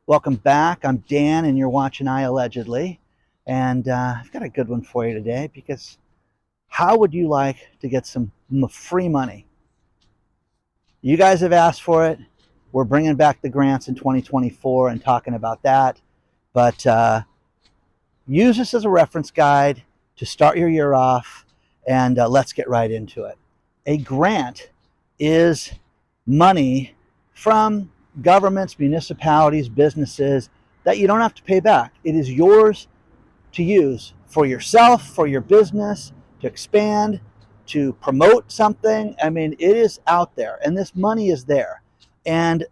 Welcome back. I'm Dan, and you're watching iAllegedly. And I've got a good one for you today because how would you like to get some free money? You guys have asked for it. We're bringing back the grants in 2024 and talking about that. But use this as a reference guide to start your year off, and let's get right into it. A grant is money from governments, municipalities, businesses that you don't have to pay back. It is yours to use for yourself, for your business, to expand, to promote something. I mean, it is out there, and this money is there. And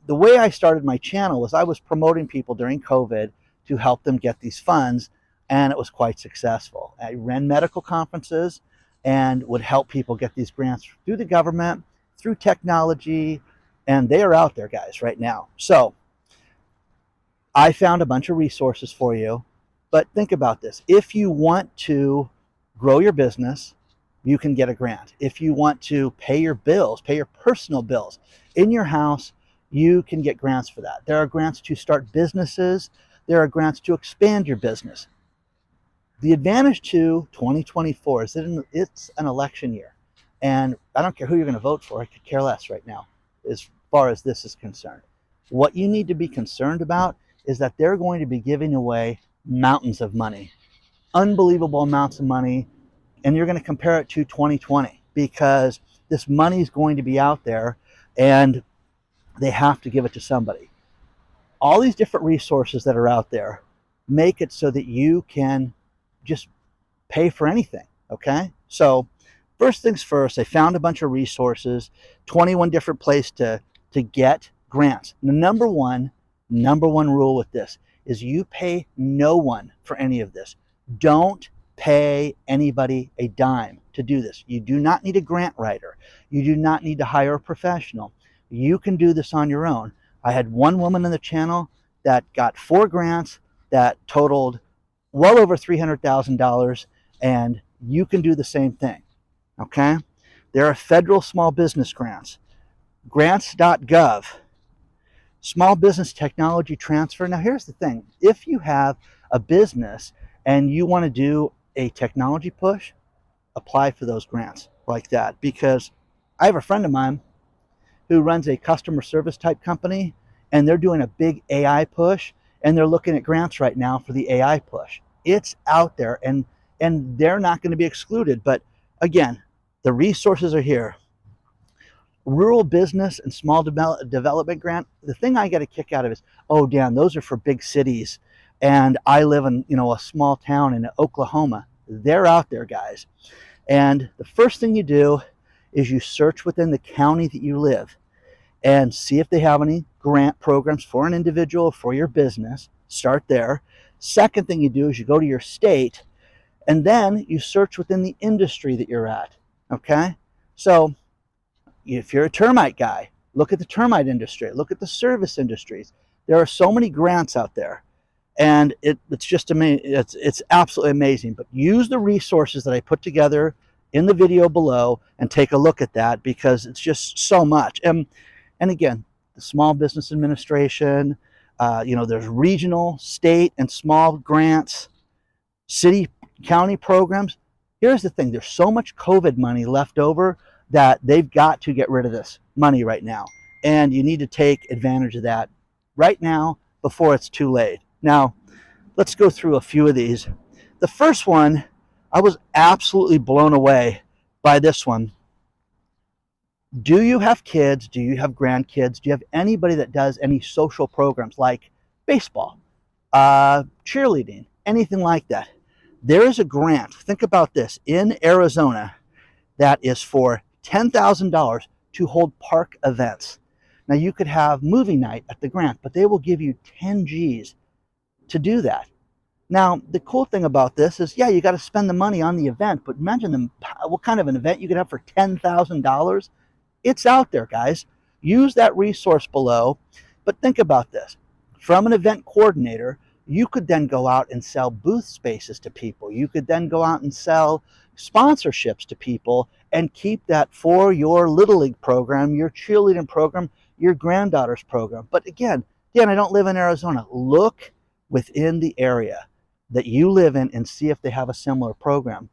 the way I started my channel was I was promoting people during COVID to help them get these funds, and it was quite successful. I ran medical conferences and would help people get these grants through the government, through technology, and they are out there, guys, right now. So I found a bunch of resources for you, but think about this. If you want to grow your business, you can get a grant. If you want to pay your bills, pay your personal bills in your house, you can get grants for that. There are grants to start businesses. There are grants to expand your business. The advantage to 2024 is that it's an election year. And I don't care who you're going to vote for. I could care less right now as far as this is concerned. What you need to be concerned about is that they're going to be giving away mountains of money, unbelievable amounts of money, and you're going to compare it to 2020 because this money is going to be out there and they have to give it to somebody. All these different resources that are out there make it so that you can just pay for anything, okay? So first things first, I found a bunch of resources, 21 different places to get grants. The number one rule with this is you pay no one for any of this. Don't pay anybody a dime to do this. You do not need a grant writer. You do not need to hire a professional. You can do this on your own. I had one woman on the channel that got 4 grants that totaled well over $300,000, and you can do the same thing, okay? There are federal small business grants, grants.gov, small business technology transfer. Now, here's the thing. If you have a business and you want to do a technology push, apply for those grants like that, because I have a friend of mine who runs a customer service type company, and they're doing a big AI push, and they're looking at grants right now for the AI push. It's out there, and they're not going to be excluded. But again, the resources are here. Rural business and small development grant. The thing I get a kick out of is, oh, Dan, those are for big cities, and I live in a small town in Oklahoma. They're out there, guys. And the first thing you do is you search within the county that you live and see if they have any grant programs for an individual, for your business. Start there. Second thing you do is you go to your state, and then you search within the industry that you're at, okay? So if you're a termite guy, look at the termite industry, look at the service industries. There are so many grants out there, and it's just amazing. It's absolutely amazing. But use the resources that I put together in the video below and take a look at that, because it's just so much. And again, the Small Business Administration, there's regional, state, and small grants, city, county programs. Here's the thing. There's so much COVID money left over that they've got to get rid of this money right now. And you need to take advantage of that right now before it's too late. Now, let's go through a few of these. The first one, I was absolutely blown away by this one. Do you have kids? Do you have grandkids? Do you have anybody that does any social programs like baseball, cheerleading, anything like that? There is a grant, think about this, in Arizona that is for $10,000 to hold park events. Now, you could have movie night at the grant, but they will give you 10 G's to do that. Now, the cool thing about this is, yeah, you got to spend the money on the event, but imagine what kind of an event you could have for $10,000. It's out there, guys. Use that resource below. But think about this. From an event coordinator, you could then go out and sell booth spaces to people. You could then go out and sell sponsorships to people and keep that for your Little League program, your cheerleading program, your granddaughter's program. But again, Dan, I don't live in Arizona. Look within the area that you live in and see if they have a similar program.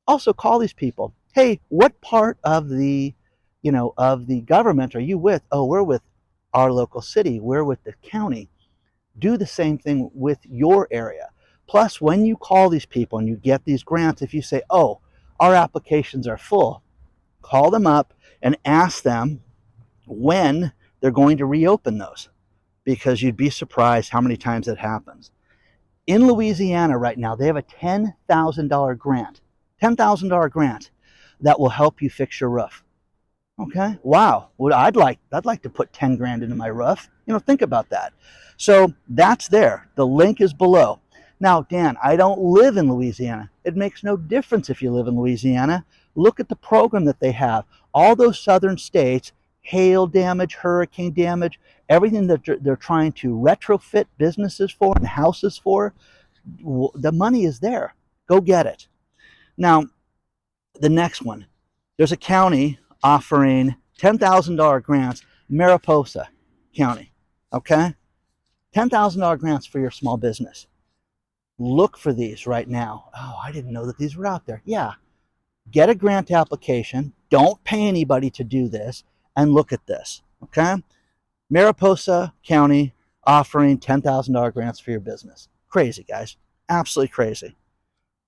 Also call these people. Hey, what part of the, of the government are you with? Oh, we're with our local city. We're with the county. Do the same thing with your area. Plus, when you call these people and you get these grants, if you say, oh, our applications are full, call them up and ask them when they're going to reopen those, because you'd be surprised how many times that happens. In Louisiana right now, they have a $10,000 grant, $10,000 grant that will help you fix your roof. Okay. Wow. Well, I'd like to put 10 grand into my roof. Think about that. So that's there. The link is below. Now, Dan, I don't live in Louisiana. It makes no difference if you live in Louisiana. Look at the program that they have. All those southern states, hail damage, hurricane damage, everything that they're trying to retrofit businesses for and houses for, the money is there. Go get it. Now, the next one, there's a county offering $10,000 grants, Mariposa County, okay? $10,000 grants for your small business. Look for these right now. Oh, I didn't know that these were out there. Yeah, get a grant application. Don't pay anybody to do this, and look at this, okay? Mariposa County offering $10,000 grants for your business. Crazy, guys. Absolutely crazy.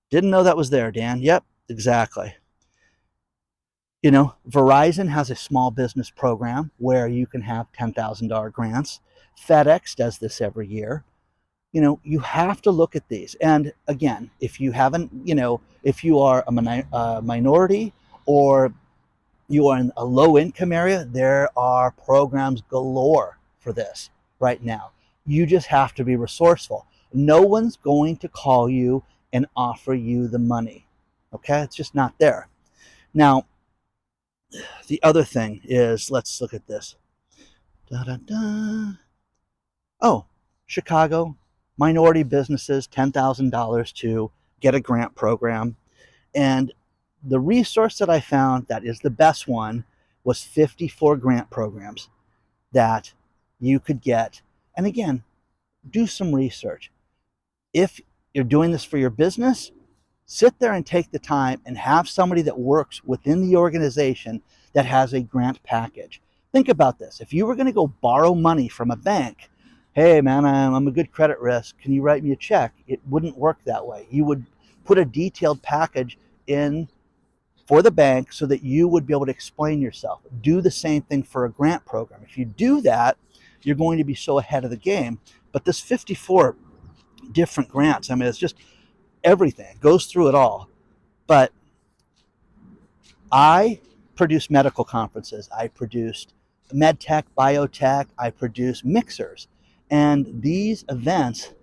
Didn't know that was there, Dan. Yep, exactly. Verizon has a small business program where you can have $10,000 grants. FedEx does this every year. You have to look at these. And again, if you haven't, if you are a minority or you are in a low income area, there are programs galore for this right now. You just have to be resourceful. No one's going to call you and offer you the money. Okay? It's just not there. Now, the other thing is, let's look at this. Oh, Chicago, minority businesses, $10,000 to get a grant program. And the resource that I found that is the best one was 54 grant programs that you could get. And again, do some research. If you're doing this for your business, sit there and take the time and have somebody that works within the organization that has a grant package. Think about this. If you were going to go borrow money from a bank, hey man, I'm a good credit risk, can you write me a check? It wouldn't work that way. You would put a detailed package in for the bank so that you would be able to explain yourself. Do the same thing for a grant program. If you do that, you're going to be so ahead of the game. But this 54 different grants, I mean, it's just everything. It goes through it all. But I produce medical conferences. I produced medtech, biotech. I produce mixers. And these events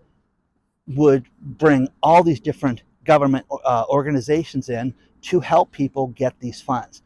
would bring all these different government organizations in to help people get these funds.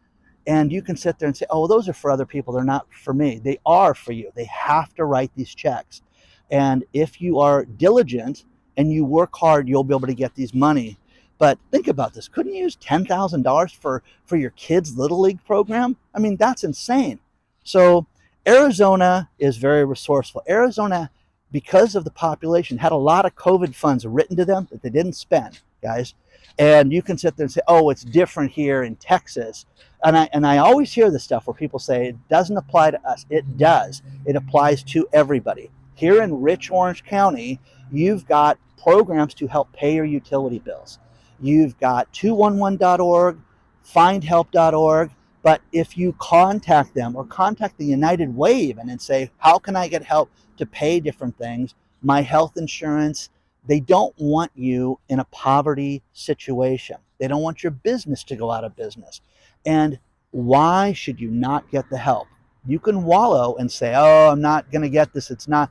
And you can sit there and say, oh, those are for other people. They're not for me. They are for you. They have to write these checks. And if you are diligent and you work hard, you'll be able to get these money. But think about this. Couldn't you use $10,000 for your kids' Little League program? I mean, that's insane. So Arizona is very resourceful. Arizona, because of the population, had a lot of COVID funds written to them that they didn't spend, guys. And you can sit there and say, oh, it's different here in Texas. And I always hear this stuff where people say it doesn't apply to us. It does. It applies to everybody. Here in rich Orange County, you've got programs to help pay your utility bills. You've got 211.org, findhelp.org. But if you contact them or contact the United Way even and say, how can I get help to pay different things, my health insurance, they don't want you in a poverty situation. They don't want your business to go out of business. And why should you not get the help? You can wallow and say, oh, I'm not going to get this. It's not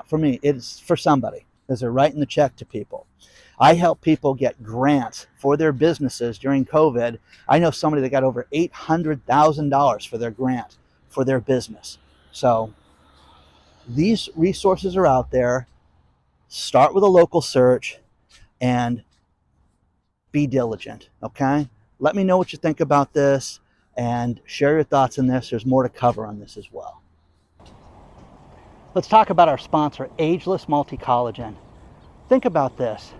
for me. It's for somebody, because they're writing the check to people. I help people get grants for their businesses during COVID. I know somebody that got over $800,000 for their grant for their business. So these resources are out there. Start with a local search and be diligent, okay? Let me know what you think about this and share your thoughts on this. There's more to cover on this as well. Let's talk about our sponsor, Ageless Multi-Collagen. Think about this.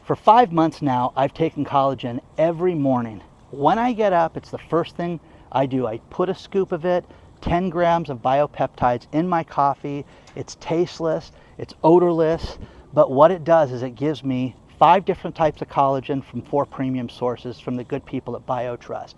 For 5 months now, I've taken collagen every morning. When I get up, it's the first thing I do. I put a scoop of it, 10 grams of biopeptides in my coffee. It's tasteless, it's odorless, but what it does is it gives me 5 different types of collagen from 4 premium sources from the good people at BioTrust.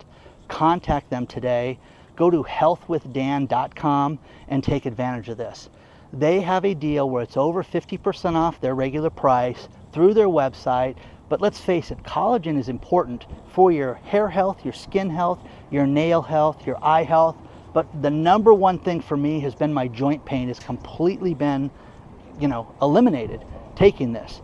Contact them today. Go to healthwithdan.com and take advantage of this. They have a deal where it's over 50% off their regular price through their website. But let's face it, collagen is important for your hair health, your skin health, your nail health, your eye health. But the number one thing for me has been my joint pain has completely been, eliminated taking this.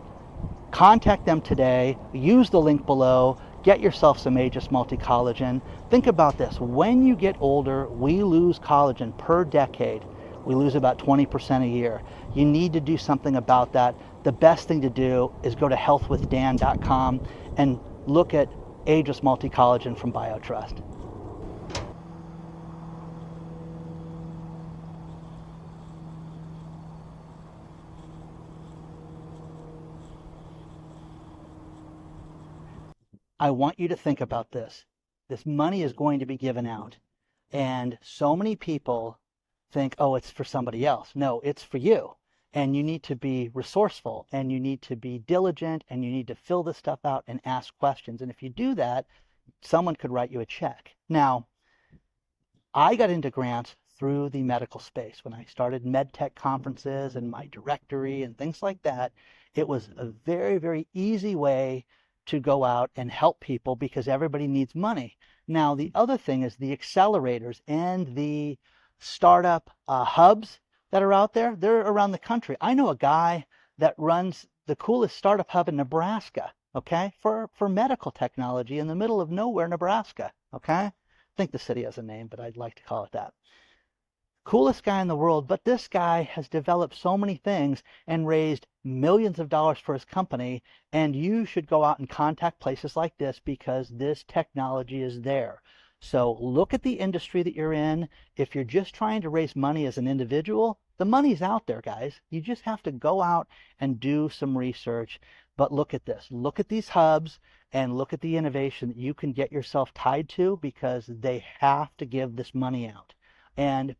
Contact them today, use the link below, get yourself some Ageless Multi-Collagen. Think about this, when you get older, we lose collagen per decade. We lose about 20% a year. You need to do something about that. The best thing to do is go to healthwithdan.com and look at Ageless Multi-Collagen from BioTrust. I want you to think about this. This money is going to be given out. And so many people think, oh, it's for somebody else. No, it's for you. And you need to be resourceful, and you need to be diligent, and you need to fill this stuff out and ask questions. And if you do that, someone could write you a check. Now, I got into grants through the medical space. When I started MedTech conferences and my directory and things like that, it was a very, very easy way to go out and help people because everybody needs money. Now, the other thing is the accelerators and the startup hubs that are out there. They're around the country. I know a guy that runs the coolest startup hub in Nebraska, okay, for medical technology in the middle of nowhere, Nebraska, okay? I think the city has a name, but I'd like to call it that. Coolest guy in the world, but this guy has developed so many things and raised millions of dollars for his company, and you should go out and contact places like this because this technology is there. So look at the industry that you're in. If you're just trying to raise money as an individual, the money's out there, guys. You just have to go out and do some research. But look at this. Look at these hubs and look at the innovation that you can get yourself tied to because they have to give this money out. And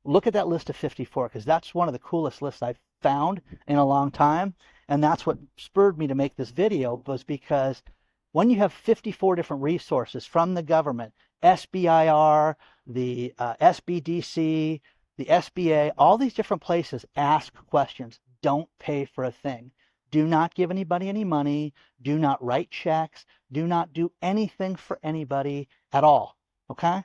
look at that list of 54 because that's one of the coolest lists I've found in a long time. And that's what spurred me to make this video, was because when you have 54 different resources from the government, SBIR, the SBDC, the SBA, all these different places ask questions. Don't pay for a thing. Do not give anybody any money. Do not write checks. Do not do anything for anybody at all. Okay?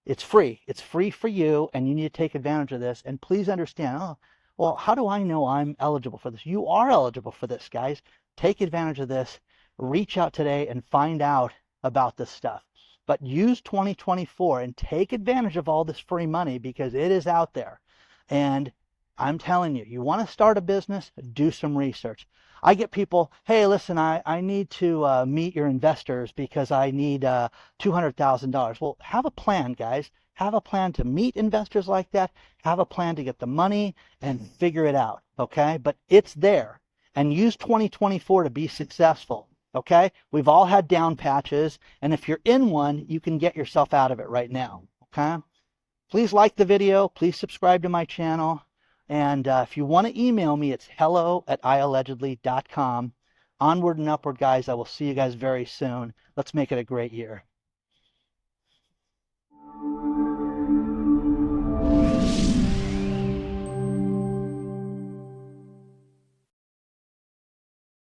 It's free. It's free for you, and you need to take advantage of this. And please understand, oh, well, how do I know I'm eligible for this? You are eligible for this, guys. Take advantage of this. Reach out today and find out about this stuff. But use 2024 and take advantage of all this free money because it is out there. And I'm telling you, you want to start a business, do some research. I get people, hey, listen, I need to meet your investors because I need $200,000. Well, have a plan, guys. Have a plan to meet investors like that. Have a plan to get the money and figure it out, okay? But it's there. And use 2024 to be successful, okay? We've all had down patches, and if you're in one, you can get yourself out of it right now, okay? Please like the video. Please subscribe to my channel. And if you want to email me, it's hello@iAllegedly.com. Onward and upward, guys. I will see you guys very soon. Let's make it a great year.